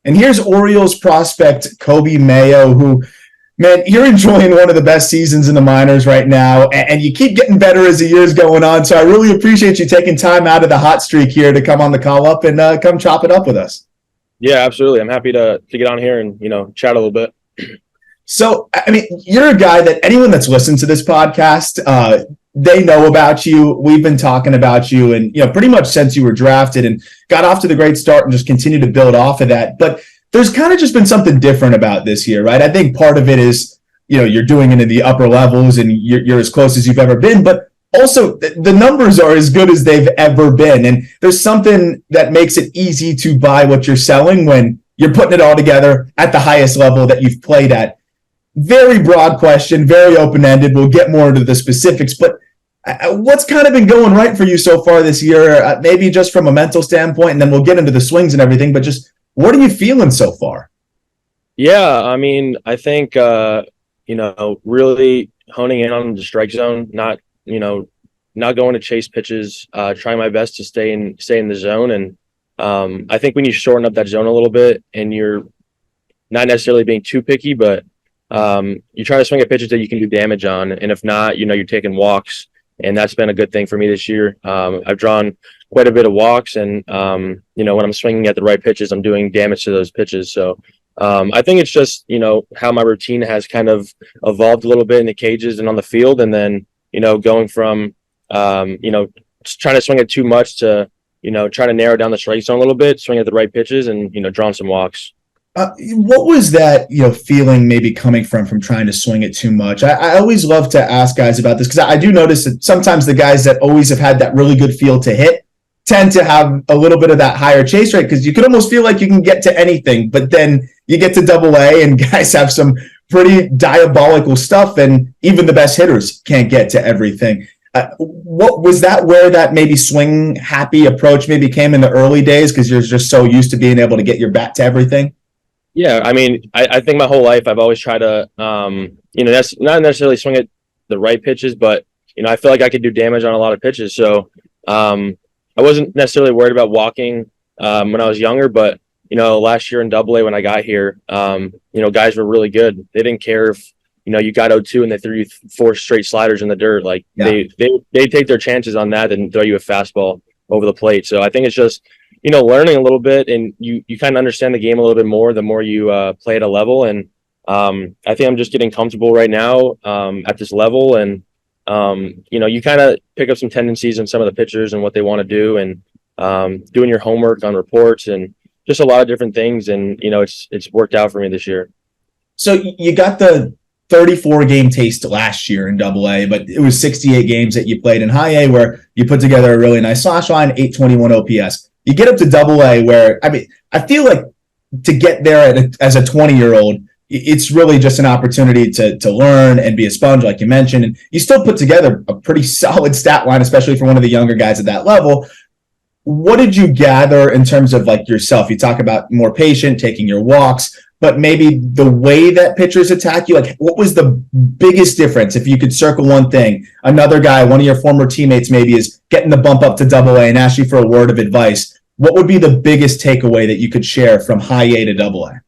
And here's Orioles prospect Coby Mayo, who, man, you're enjoying one of the best seasons in the minors right now, and you keep getting better as the year's going on. So I really appreciate you taking time out of the hot streak here to come on the call up and come chop it up with us. Yeah, absolutely. I'm happy to get on here and, chat a little bit. So, I mean, you're a guy that anyone that's listened to this podcast, they know about you. We've been talking about you and, pretty much since you were drafted and got off to the great start and just continue to build off of that. But there's kind of just been something different about this year, right? I think part of it is, you're doing it in the upper levels and you're as close as you've ever been, but also the numbers are as good as they've ever been. And there's something that makes it easy to buy what you're selling when you're putting it all together at the highest level that you've played at. Very broad question, very open-ended. We'll get more into the specifics, but what's kind of been going right for you so far this year? Maybe just from a mental standpoint, and then we'll get into the swings and everything, but just what are you feeling so far? Yeah, I mean, I think, really honing in on the strike zone, not going to chase pitches, trying my best to stay in the zone. And I think when you shorten up that zone a little bit and you're not necessarily being too picky, but you try to swing at pitches that you can do damage on. And if not, you're taking walks. And that's been a good thing for me this year. I've drawn quite a bit of walks and, when I'm swinging at the right pitches, I'm doing damage to those pitches. So I think it's just, how my routine has kind of evolved a little bit in the cages and on the field. And then, going from, just trying to swing it too much to, trying to narrow down the strike zone a little bit, swing at the right pitches and, drawing some walks. What was that, feeling maybe coming from trying to swing it too much? I always love to ask guys about this because I do notice that sometimes the guys that always have had that really good feel to hit tend to have a little bit of that higher chase rate because you could almost feel like you can get to anything, but then you get to Double-A and guys have some pretty diabolical stuff and even the best hitters can't get to everything. What was that where that maybe swing happy approach maybe came in the early days because you're just so used to being able to get your bat to everything? Yeah, I mean, I think my whole life I've always tried to, that's not necessarily swing at the right pitches, but, I feel like I could do damage on a lot of pitches. So I wasn't necessarily worried about walking when I was younger, but, last year in Double-A when I got here, guys were really good. They didn't care if, you got 0-2 and they threw you 4 straight sliders in the dirt. Like they take their chances on that and throw you a fastball over the plate. So I think it's just, learning a little bit and you kind of understand the game a little bit more the more you play at a level. And I think I'm just getting comfortable right now at this level. And, you kind of pick up some tendencies in some of the pitchers and what they want to do and doing your homework on reports and just a lot of different things. And, it's worked out for me this year. So you got the 34-game taste last year in Double-A, but it was 68 games that you played in High A where you put together a really nice slash line, 821 OPS. You get up to Double-A where, I feel like to get there as a 20-year-old, it's really just an opportunity to learn and be a sponge, like you mentioned. And you still put together a pretty solid stat line, especially for one of the younger guys at that level. What did you gather in terms of like yourself? You talk about more patient, taking your walks, but maybe the way that pitchers attack you, like what was the biggest difference? If you could circle one thing, another guy, one of your former teammates maybe is getting the bump up to Double-A and ask you for a word of advice. What would be the biggest takeaway that you could share from High A to Double-A?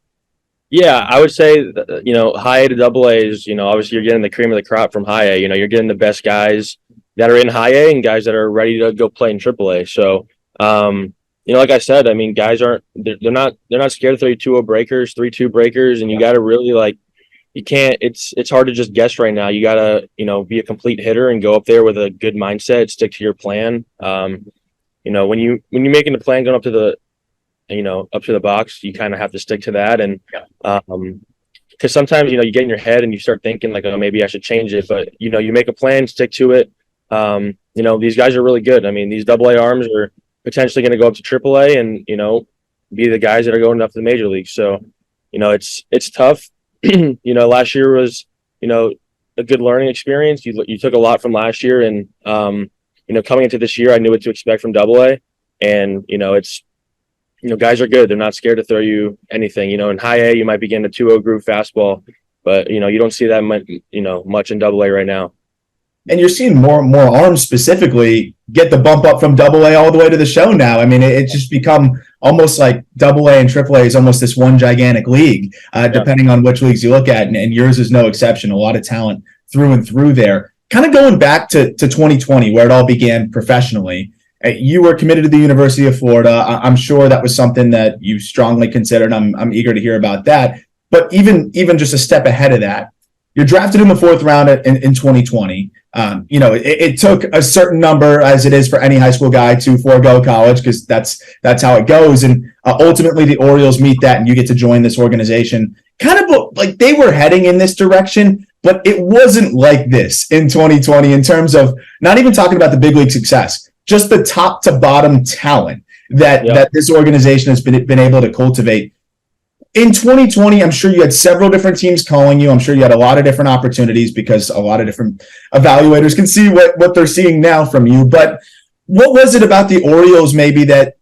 Yeah, I would say, High A to Double-A is, obviously you're getting the cream of the crop from High A. You're getting the best guys that are in High A and guys that are ready to go play in Triple-A. So, like I said, guys they're not scared to throw you 2-0 breakers, 3-2 breakers, and you got to really you can't. It's hard to just guess right now. You got to be a complete hitter and go up there with a good mindset, stick to your plan. When you're making the plan going up to the box, you kind of have to stick to that. And because sometimes you get in your head and you start thinking like, oh, maybe I should change it, but you make a plan, stick to it. These guys are really good. These Double-A arms are potentially going to go up to Triple-A and be the guys that are going up to the major leagues. So it's tough. Last year was a good learning experience. You took a lot from last year, and coming into this year, I knew what to expect from Double-A, and it's guys are good. They're not scared to throw you anything. In High A, you might be getting a 2-0 groove fastball, but you don't see that much in Double-A right now. And you're seeing more arms specifically get the bump up from Double-A all the way to the show now. It's just become almost like double A and triple A is almost this one gigantic league, depending on which leagues you look at. And yours is no exception. A lot of talent through and through there. Kind of going back to 2020, where it all began professionally. You were committed to the University of Florida. I'm sure that was something that you strongly considered. I'm eager to hear about that. But even just a step ahead of that, you're drafted in the fourth round in 2020. It took a certain number, as it is for any high school guy, to forego college, because that's how it goes. And ultimately, the Orioles meet that, and you get to join this organization. Kind of like they were heading in this direction, but it wasn't like this in 2020 in terms of not even talking about the big league success, just the top to bottom talent that this organization has been able to cultivate. In 2020, I'm sure you had several different teams calling you. I'm sure you had a lot of different opportunities, because a lot of different evaluators can see what they're seeing now from you. But what was it about the Orioles maybe that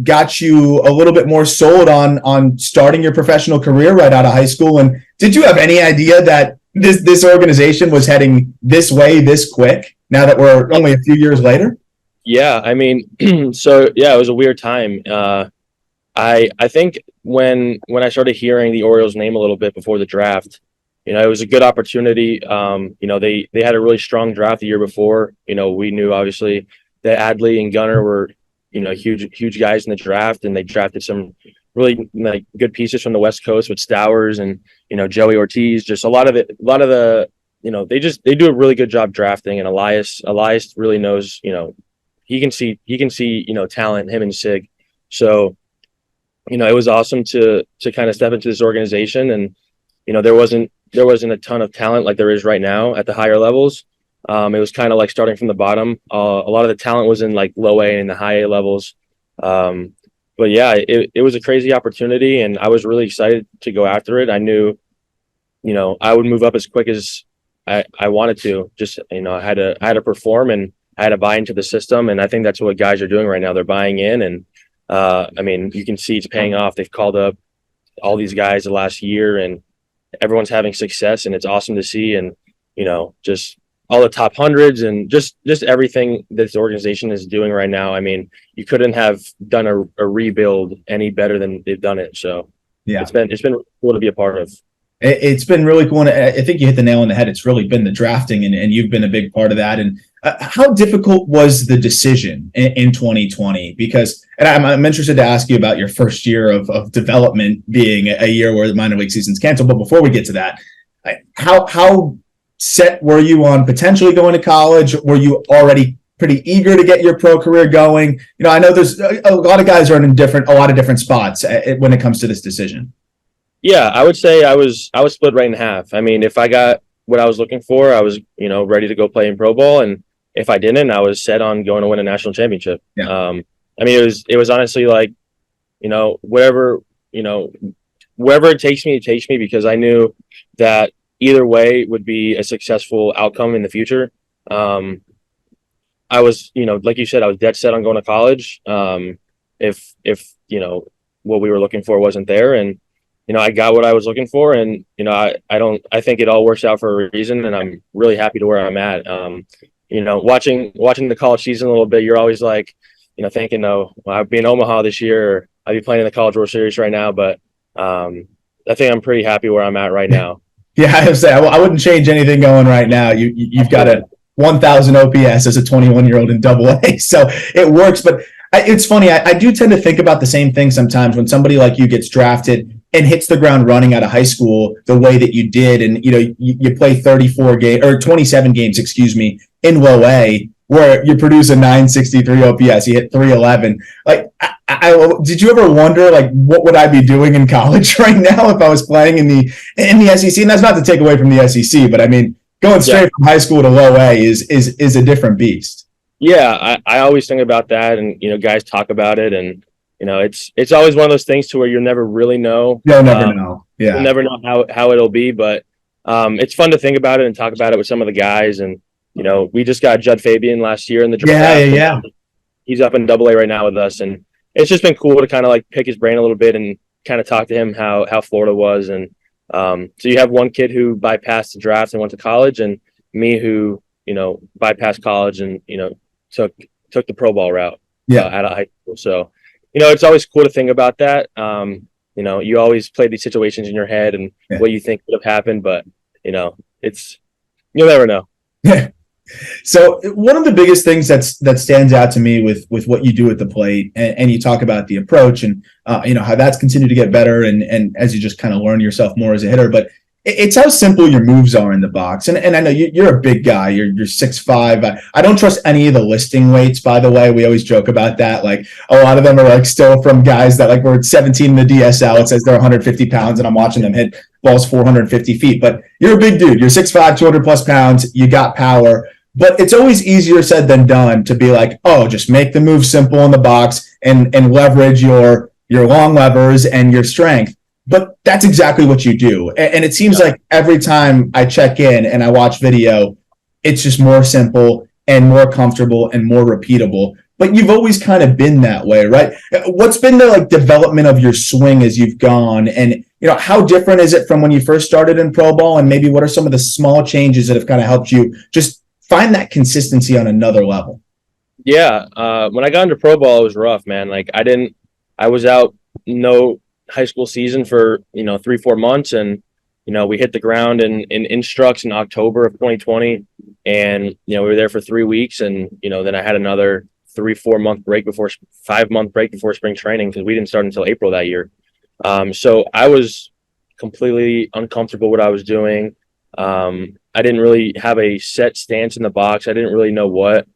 got you a little bit more sold on starting your professional career right out of high school? And did you have any idea that this organization was heading this way this quick, now that we're only a few years later? Yeah, I mean, it was a weird time. I think when I started hearing the Orioles name a little bit before the draft, it was a good opportunity. They had a really strong draft the year before. We knew obviously that Adley and Gunnar were, huge guys in the draft, and they drafted some really good pieces from the West Coast with Stowers and, Joey Ortiz. Just a lot of the, they do a really good job drafting, and Elias really knows, he can see, talent, him and Sig. So, it was awesome to kind of step into this organization, and, there wasn't a ton of talent like there is right now at the higher levels. It was kind of like starting from the bottom. A lot of the talent was in like low A and the high A levels. But yeah, it was a crazy opportunity, and I was really excited to go after it. I knew, I would move up as quick as I wanted to. Just, I had to perform, and I had to buy into the system. And I think that's what guys are doing right now. They're buying in, and you can see it's paying off. They've called up all these guys the last year, and everyone's having success, and it's awesome to see. And, just all the top hundreds and just everything this organization is doing right now. I mean, you couldn't have done a rebuild any better than they've done it. So yeah, it's been cool to be a part of. It's been really cool. And I think you hit the nail on the head. It's really been the drafting, and you've been a big part of that. And how difficult was the decision in 2020? Because, and I'm interested to ask you about your first year of development being a year where the minor league season's canceled. But before we get to that, how set were you on potentially going to college? Were you already pretty eager to get your pro career going? I know there's a lot of guys are in a lot of different spots when it comes to this decision. Yeah, I would say I was split right in half. I mean, if I got what I was looking for, I was, ready to go play in pro ball. And if I didn't, I was set on going to win a national championship. Yeah. It was honestly like, wherever it takes me, because I knew that either way would be a successful outcome in the future. I was, like you said, I was dead set on going to college. If what we were looking for wasn't there, and I got what I was looking for, and I think it all works out for a reason, and I'm really happy to where I'm at. Watching the college season a little bit, you're always like, thinking, well, I'd be in Omaha this year, or I'd be playing in the College World Series right now. But I think I'm pretty happy where I'm at right now. Yeah, I wouldn't change anything going right now. You've got a 1,000 OPS as a 21-year-old in Double A, so it works. But it's funny. I do tend to think about the same thing sometimes when somebody like you gets drafted and hits the ground running out of high school the way that you did, and you play 27 games, in low A, where you produce a 963 OPS, you hit 311. Like, did you ever wonder, like, what would I be doing in college right now if I was playing in the SEC? And that's not to take away from the SEC, but I mean, going straight from high school to low A is a different beast. Yeah, I always think about that, and guys talk about it, and it's always one of those things to where you'll never really know. You'll never know. Yeah, you'll never know how it'll be, but it's fun to think about it and talk about it with some of the guys. And we just got Judd Fabian last year in the draft. Yeah. He's up in Double A right now with us, and it's just been cool to kind of like pick his brain a little bit and kind of talk to him how Florida was. And so you have one kid who bypassed the draft and went to college, and me who bypassed college and took the pro ball route out of high school. So it's always cool to think about that. You always play these situations in your head and what you think would have happened, but you'll never know. Yeah. So one of the biggest things that stands out to me with what you do at the plate, and you talk about the approach and how that's continued to get better, and as you just kind of learn yourself more as a hitter, but it's how simple your moves are in the box. And I know you're a big guy. You're 6'5". I don't trust any of the listing weights, by the way. We always joke about that. Like a lot of them are like still from guys that like were 17 in the DSL. It says they're 150 pounds, and I'm watching them hit balls 450 feet. But you're a big dude. You're 6'5", 200 plus pounds. You got power. But it's always easier said than done to be like, oh, just make the move simple in the box and leverage your long levers and your strength. But that's exactly what you do. And it seems like every time I check in and I watch video, it's just more simple and more comfortable and more repeatable. But you've always kind of been that way, right? What's been the like development of your swing as you've gone? And how different is it from when you first started in pro ball? And maybe what are some of the small changes that have kind of helped you just find that consistency on another level? Yeah. When I got into pro ball, it was rough, man. Like I was out no high school season for 3-4 months, and we hit the ground in instructs in October of 2020, and we were there for 3 weeks, and then I had another 5-month break before spring training, because we didn't start until April that year. So I was completely uncomfortable with what I was doing. I didn't really have a set stance in the box. I didn't really know what.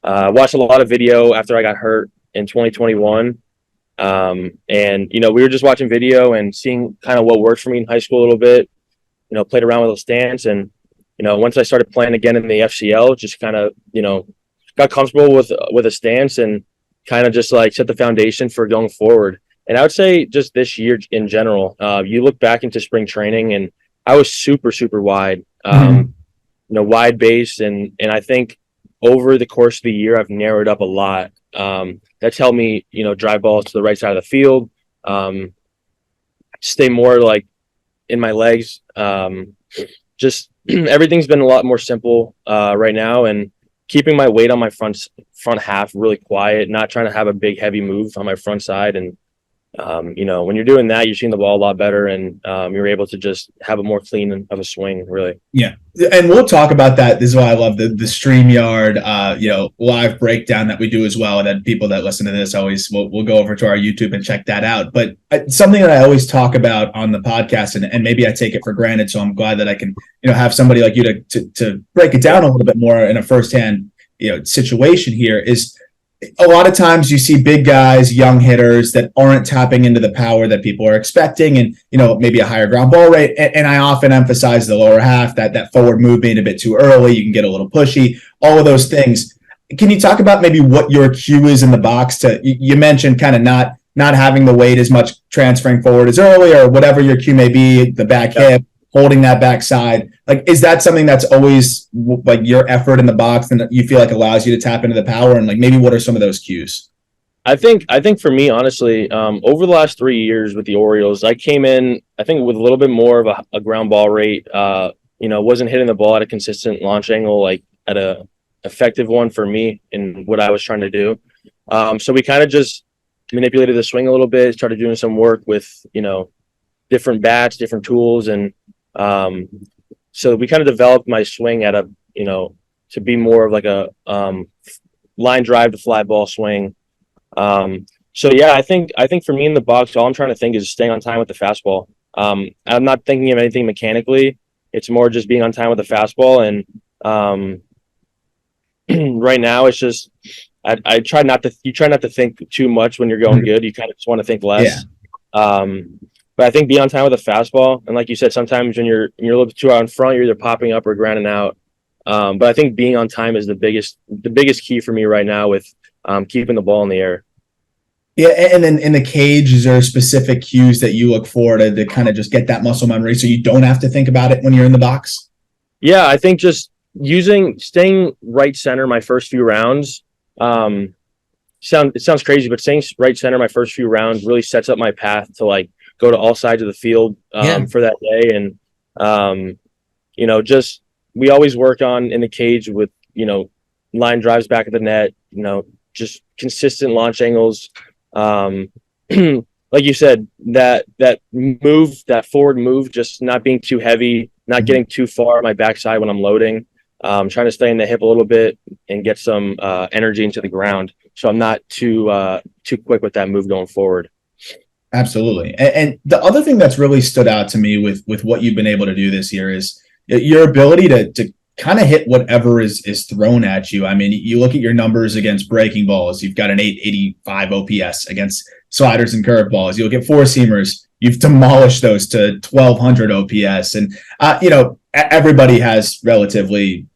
I watched a lot of video after I got hurt in 2021. And we were just watching video and seeing kind of what worked for me in high school a little bit, played around with a stance. And, once I started playing again in the FCL, just kind of, got comfortable with a stance and kind of just like set the foundation for going forward. And I would say just this year in general, you look back into spring training and I was super, super wide, wide base. And I think over the course of the year, I've narrowed up a lot. That's helped me, drive balls to the right side of the field, stay more like in my legs. Just everything's been a lot more simple right now, and keeping my weight on my front half really quiet, not trying to have a big heavy move on my front side. And when you're doing that, you're seeing the ball a lot better, and you're able to just have a more clean of a swing, really. Yeah. And we'll talk about that. This is why I love the StreamYard, live breakdown that we do as well. That people that listen to this always will go over to our YouTube and check that out. But something that I always talk about on the podcast, and maybe I take it for granted. So I'm glad that I can, have somebody like you to break it down a little bit more in a firsthand, situation here is, a lot of times you see big guys, young hitters that aren't tapping into the power that people are expecting, and maybe a higher ground ball rate. And I often emphasize the lower half, that forward move being a bit too early. You can get a little pushy, all of those things. Can you talk about maybe what your cue is in the box? You mentioned kind of not having the weight as much transferring forward as early, or whatever your cue may be, the back hip, holding that backside. Like, is that something that's always like your effort in the box and that you feel like allows you to tap into the power? And like, maybe what are some of those cues? I think for me, honestly, over the last 3 years with the Orioles, I came in, I think, with a little bit more of a ground ball rate. Wasn't hitting the ball at a consistent launch angle, like at a effective one for me in what I was trying to do. So we kind of just manipulated the swing a little bit, started doing some work with, different bats, different tools. And so we kind of developed my swing at to be more of like a line drive to fly ball swing. So yeah, I think for me in the box, all I'm trying to think is staying on time with the fastball. I'm not thinking of anything mechanically. It's more just being on time with the fastball. And right now it's just, you try not to think too much when you're going good. You kind of just want to think less. Yeah. But I think be on time with a fastball. And like you said, sometimes when you're a little bit too out in front, you're either popping up or grounding out. But I think being on time is the biggest key for me right now with keeping the ball in the air. Yeah, and then in the cage, is there specific cues that you look for to kind of just get that muscle memory so you don't have to think about it when you're in the box? Yeah, I think just staying right center my first few rounds. It sounds crazy, but staying right center my first few rounds really sets up my path to like go to all sides of the field for that day. And just we always work on in the cage with line drives back at the net, just consistent launch angles. Like you said, that forward move, just not being too heavy, not getting too far on my backside when I'm loading, trying to stay in the hip a little bit and get some energy into the ground, so I'm not too quick with that move going forward. Absolutely. And the other thing that's really stood out to me with what you've been able to do this year is your ability to kind of hit whatever is thrown at you. I mean, you look at your numbers against breaking balls, you've got an 885 OPS against sliders and curveballs. You look at four seamers, you've demolished those to 1200 OPS. And, everybody has relatively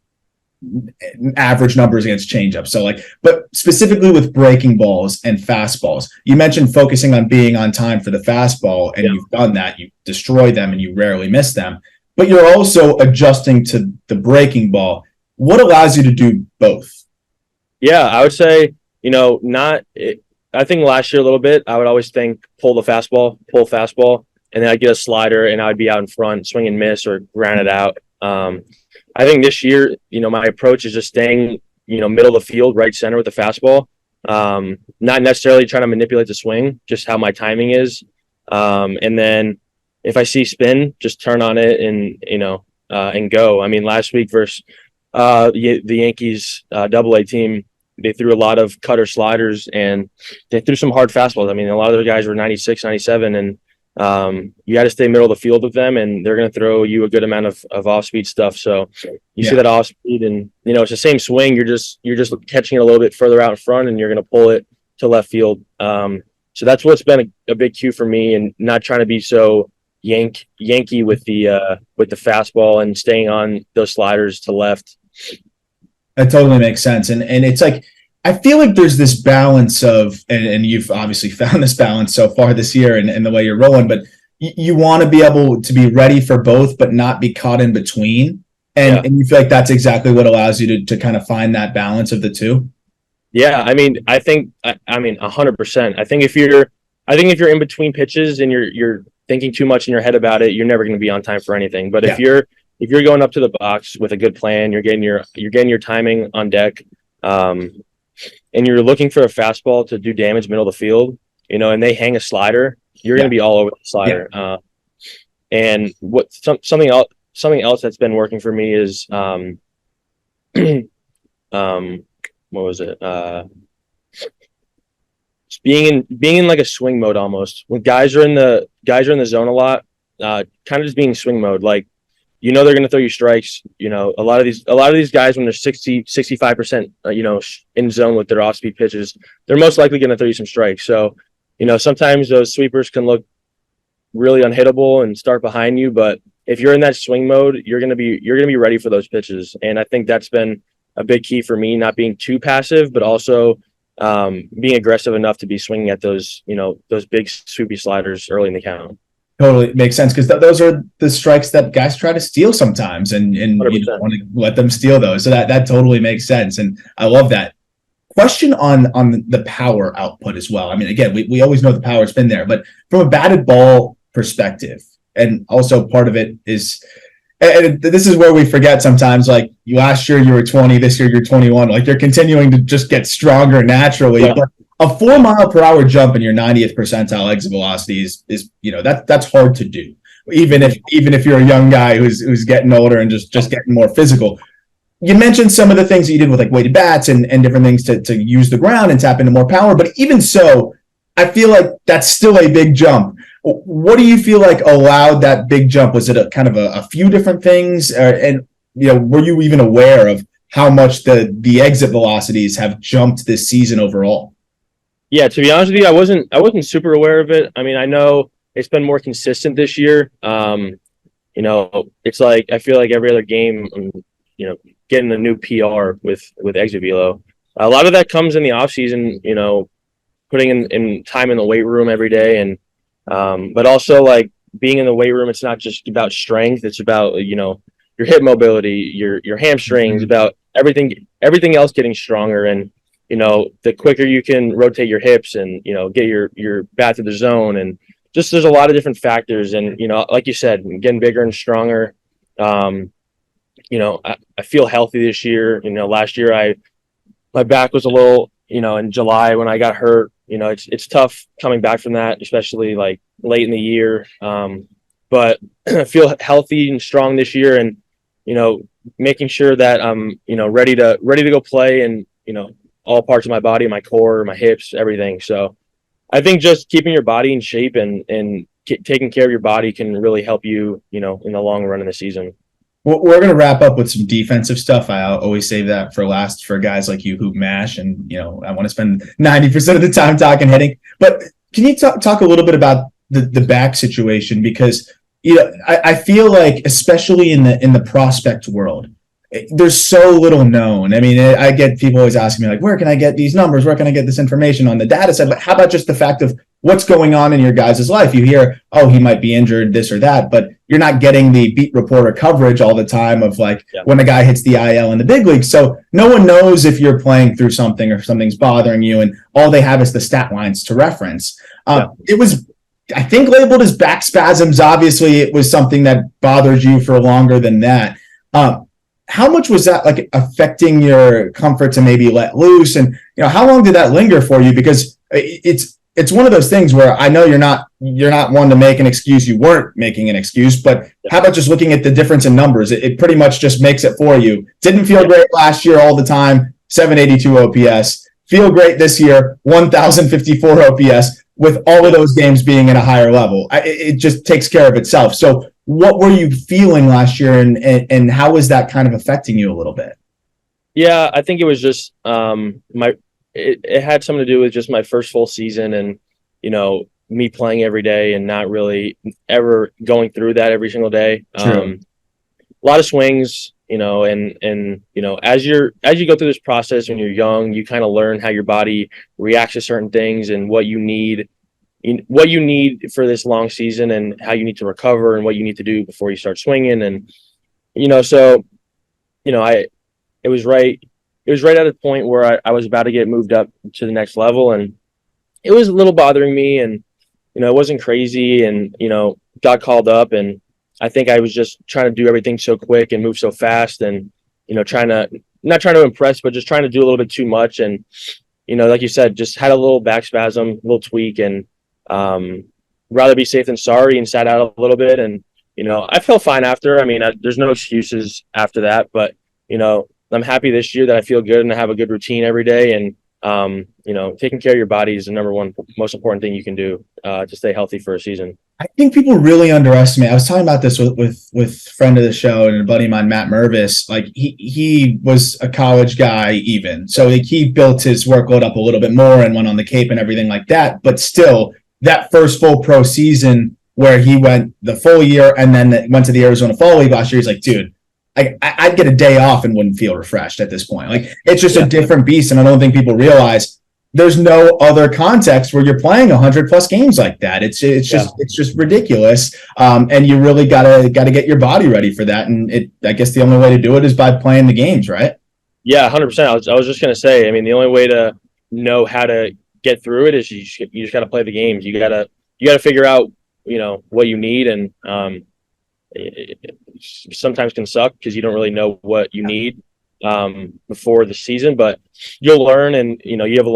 average numbers against changeups. So but specifically with breaking balls and fastballs, you mentioned focusing on being on time for the fastball, and you've done that. You destroy them and you rarely miss them, but you're also adjusting to the breaking ball. What allows you to do both? Yeah, I would say, I think last year a little bit, I would always think pull fastball, and then I'd get a slider and I'd be out in front, swing and miss or ground it out. I think this year, my approach is just staying, middle of the field, right center with the fastball. Not necessarily trying to manipulate the swing, just how my timing is. And then if I see spin, just turn on it and go. I mean, last week versus the Yankees AA team, they threw a lot of cutter sliders and they threw some hard fastballs. I mean, a lot of those guys were 96, 97, and you got to stay middle of the field with them, and they're going to throw you a good amount of off-speed stuff. So you see that off-speed, and it's the same swing. You're just catching it a little bit further out in front, and you're going to pull it to left field. So that's what's been a big cue for me, and not trying to be so Yankee with the fastball and staying on those sliders to left. That totally makes sense. And it's like, I feel like there's this balance of, and you've obviously found this balance so far this year and the way you're rolling, but you want to be able to be ready for both, but not be caught in between. And you feel like that's exactly what allows you to kind of find that balance of the two. Yeah. I mean, 100%. I think if you're in between pitches and you're thinking too much in your head about it, you're never going to be on time for anything. But if you're going up to the box with a good plan, you're getting your timing on deck, and you're looking for a fastball to do damage middle of the field, and they hang a slider, you're going to be all over the slider. And something else that's been working for me is, what was it? Just being in like a swing mode almost. When guys are in the zone a lot, kind of just being swing mode. Like, they're going to throw you strikes. A lot of these guys, when they're 65%, in zone with their off-speed pitches, they're most likely going to throw you some strikes. So, sometimes those sweepers can look really unhittable and start behind you. But if you're in that swing mode, you're going to be ready for those pitches. And I think that's been a big key for me, not being too passive, but also being aggressive enough to be swinging at those big swoopy sliders early in the count. Totally makes sense, because those are the strikes that guys try to steal sometimes, and you don't want to let them steal those. So that totally makes sense, and I love that. Question on the power output as well. I mean, again, we always know the power's been there, but from a batted ball perspective, and also part of it is, and this is where we forget sometimes, like last year you were 20, this year you're 21, like you're continuing to just get stronger naturally. Yeah. But a 4 mile per hour jump in your 90th percentile exit velocity is that's hard to do. Even if you're a young guy who's getting older and just getting more physical. You mentioned some of the things that you did with like weighted bats and different things to use the ground and tap into more power. But even so, I feel like that's still a big jump. What do you feel like allowed that big jump? Was it a kind of a few different things? And were you even aware of how much the exit velocities have jumped this season overall? Yeah, to be honest with you, I wasn't super aware of it. I mean, I know it's been more consistent this year. It's like I feel like every other game, getting a new PR with exit velo. A lot of that comes in the off season, putting in time in the weight room every day, and but also like being in the weight room, it's not just about strength. It's about your hip mobility, your hamstrings, about everything else getting stronger. And the quicker you can rotate your hips and, get your bat to the zone, and just there's a lot of different factors. And, like you said, getting bigger and stronger. I feel healthy this year. Last year my back was a little, in July when I got hurt, it's tough coming back from that, especially like late in the year. But I feel healthy and strong this year, and making sure that I'm ready to go play, and all parts of my body, my core, my hips, everything. So I think just keeping your body in shape and taking care of your body can really help you, in the long run of the season. Well, we're going to wrap up with some defensive stuff. I always save that for last for guys like you who mash, and I want to spend 90% of the time talking hitting. But can you talk a little bit about the back situation, because I feel like, especially in the prospect world, there's so little known. I mean, I get people always asking me, like, where can I get these numbers? Where can I get this information on the data set? But how about just the fact of what's going on in your guys' life? You hear, oh, he might be injured, this or that, but you're not getting the beat reporter coverage all the time of when a guy hits the IL in the big league. So no one knows if you're playing through something or something's bothering you, and all they have is the stat lines to reference. It was, I think, labeled as back spasms. Obviously, it was something that bothered you for longer than that. How much was that affecting your comfort to maybe let loose? And how long did that linger for you? Because it's one of those things where I know you're not one to make an excuse. You weren't making an excuse, but how about just looking at the difference in numbers? It pretty much just makes it for you. Didn't feel great last year all the time, 782 OPS. Feel great this year, 1,054 OPS, with all of those games being at a higher level. It just takes care of itself. So what were you feeling last year, and how was that kind of affecting you a little bit? Yeah, I think it was just it had something to do with just my first full season, and me playing every day and not really ever going through that every single day. A lot of swings, and as you go through this process when you're young, you kind of learn how your body reacts to certain things and what you need for this long season, and how you need to recover, and what you need to do before you start swinging. And it was right at a point where I was about to get moved up to the next level, and it was a little bothering me, and it wasn't crazy, and got called up, and I think I was just trying to do everything so quick and move so fast, and not trying to impress, but just trying to do a little bit too much. And like you said, just had a little back spasm, a little tweak, and rather be safe than sorry, and sat out a little bit. And I felt fine after. I mean, there's no excuses after that, but I'm happy this year that I feel good and I have a good routine every day. And taking care of your body is the number one most important thing you can do to stay healthy for a season. I think people really underestimate. I was talking about this with friend of the show and a buddy of mine, Matt Mervis. Like he was a college guy, even so he built his workload up a little bit more and went on the Cape and everything like that. But still, that first full pro season where he went the full year and then went to the Arizona Fall League last year, he's like, dude, I'd get a day off and wouldn't feel refreshed at this point. Like, it's just a different beast, and I don't think people realize there's no other context where you're playing 100+ games like that. It's just ridiculous, and you really gotta get your body ready for that. And I guess the only way to do it is by playing the games, right? Yeah, 100%. I was just gonna say. I mean, the only way to know how to get through it is you just gotta play the games. You gotta figure out what you need, and it sometimes can suck because you don't really know what you need before the season, but you'll learn. And if you have a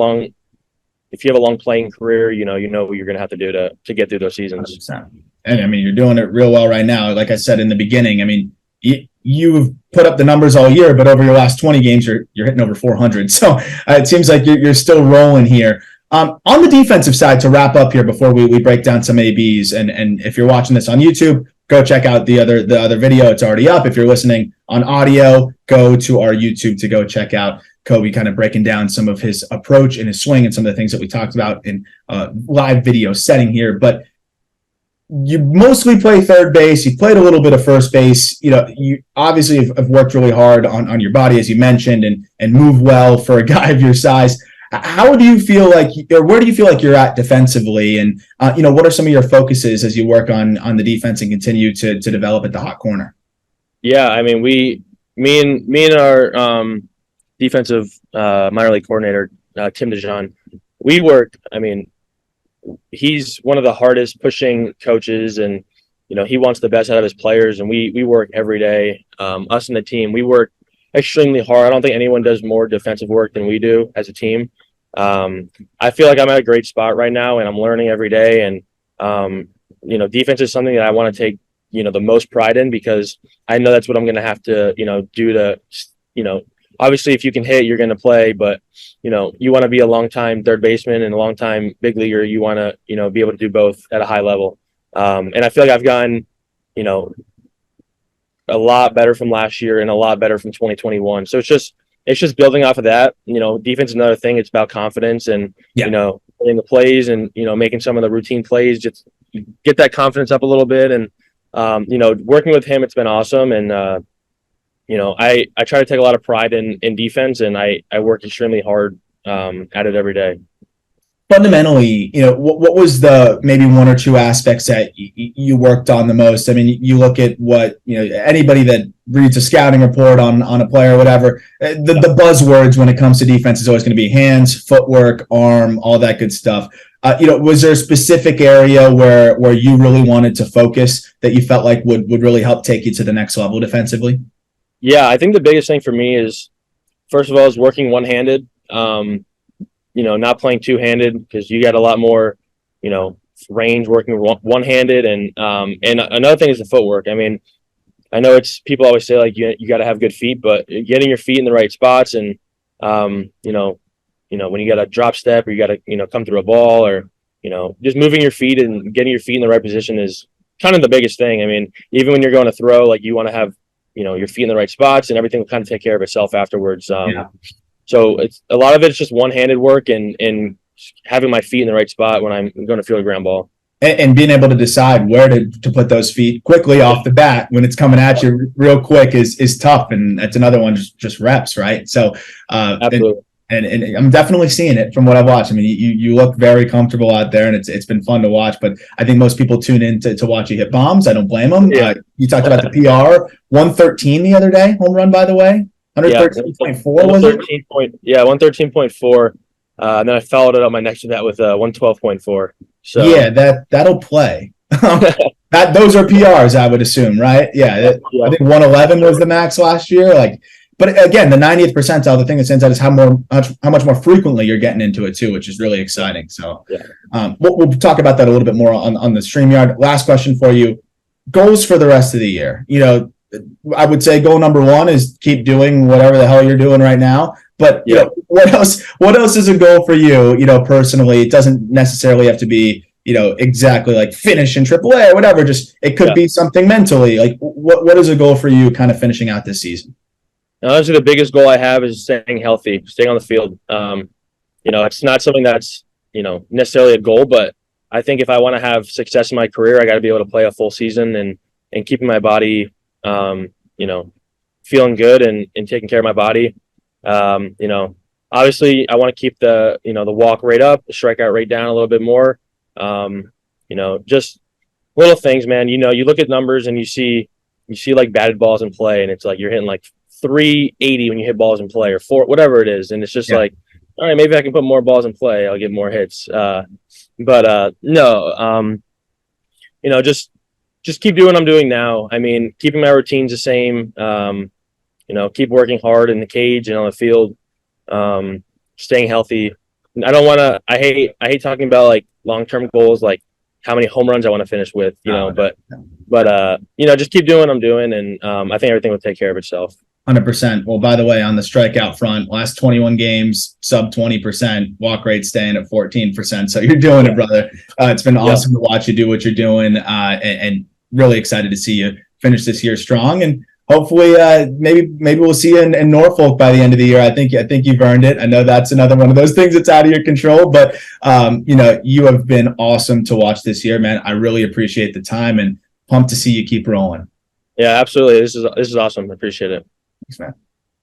long playing career, you know what you're going to have to do to get through those seasons. 100%. And I mean, you're doing it real well right now. Like I said in the beginning, I mean, you've put up the numbers all year, but over your last 20 games, you're hitting over 400. So it seems like you're still rolling here. On the defensive side, to wrap up here before we break down some ABs, and if you're watching this on YouTube, go check out the other video. It's already up. If you're listening on audio, go to our YouTube to go check out Coby kind of breaking down some of his approach and his swing and some of the things that we talked about in live video setting here. But you mostly play third base. You played a little bit of first base. You obviously have worked really hard on your body, as you mentioned, and move well for a guy of your size. How do you feel like, or where do you feel like you're at defensively? And, what are some of your focuses as you work on the defense and continue to develop at the hot corner? Yeah, I mean, me and our defensive minor league coordinator, Tim DeJean, we work. I mean, he's one of the hardest pushing coaches, and, he wants the best out of his players, and we work every day. Us and the team, we work extremely hard. I don't think anyone does more defensive work than we do as a team. I feel like I'm at a great spot right now, and I'm learning every day. And defense is something that I want to take the most pride in, because I know that's what I'm going to have to do to obviously if you can hit, you're going to play, but you want to be a long time third baseman and a long time big leaguer. You want to be able to do both at a high level. And I feel like I've gotten a lot better from last year and a lot better from 2021. So it's just building off of that. Defense is another thing. It's about confidence and putting the plays and making some of the routine plays, just get that confidence up a little bit. And working with him, it's been awesome. And I try to take a lot of pride in defense, and I work extremely hard at it every day. Fundamentally, what was the maybe one or two aspects that you worked on the most? I mean, you look at what, anybody that reads a scouting report on a player or whatever, the buzzwords when it comes to defense is always going to be hands, footwork, arm, all that good stuff. Was there a specific area where you really wanted to focus that you felt like would really help take you to the next level defensively? Yeah, I think the biggest thing for me is, first of all, is working one-handed. Not playing two-handed, because you got a lot more, range working one-handed. And another thing is the footwork. I mean, I know people always say like you got to have good feet, but getting your feet in the right spots, and when you got a drop step, or you got to come through a ball, or just moving your feet and getting your feet in the right position is kind of the biggest thing. I mean, even when you're going to throw, like you want to have your feet in the right spots, and everything will kind of take care of itself afterwards. So it's a lot of it's just one-handed work and having my feet in the right spot when I'm going to field a ground ball. And being able to decide where to put those feet quickly off the bat when it's coming at you real quick is tough. And that's another one, just reps, right? So absolutely. And I'm definitely seeing it from what I've watched. I mean, you look very comfortable out there, and it's been fun to watch. But I think most people tune in to watch you hit bombs. I don't blame them. Yeah. You talked about the PR 113 the other day, home run, by the way. 113.4 was it? 113.4. And then I followed it up my next to that with 112.4. So yeah, that'll play. Those are PRs, I would assume, right? Yeah, I think 111 was the max last year. But again, the 90th percentile, the thing that stands out is how much more frequently you're getting into it too, which is really exciting. So we'll talk about that a little bit more on the StreamYard. Last question for you: goals for the rest of the year. I would say goal number one is keep doing whatever the hell you're doing right now. But what else is a goal for you? Personally, it doesn't necessarily have to be exactly like finish in AAA or whatever. Just it could be something mentally. Like what is a goal for you, kind of finishing out this season? Honestly, the biggest goal I have is staying healthy, staying on the field. It's not something that's necessarily a goal, but I think if I want to have success in my career, I got to be able to play a full season and keeping my body feeling good and taking care of my body. Obviously I want to keep the walk rate up, the strikeout rate down a little bit more. Just little things, man. You look at numbers and you see like batted balls in play, and it's like you're hitting like 380 when you hit balls in play, or 4, whatever it is. And it's just like, all right, maybe I can put more balls in play. I'll get more hits. Just keep doing what I'm doing now. I mean, keeping my routines the same, keep working hard in the cage and on the field, staying healthy. I hate talking about like long-term goals, like how many home runs I want to finish with, but just keep doing what I'm doing. And I think everything will take care of itself. 100%. Well, by the way, on the strikeout front, last 21 games, sub 20%, walk rate staying at 14%. So you're doing it, brother. It's been awesome to watch you do what you're doing, and really excited to see you finish this year strong. And hopefully, maybe we'll see you in Norfolk by the end of the year. I think you've earned it. I know that's another one of those things that's out of your control, but you have been awesome to watch this year, man. I really appreciate the time, and pumped to see you keep rolling. Yeah, absolutely. This is awesome. I appreciate it. Thanks, man.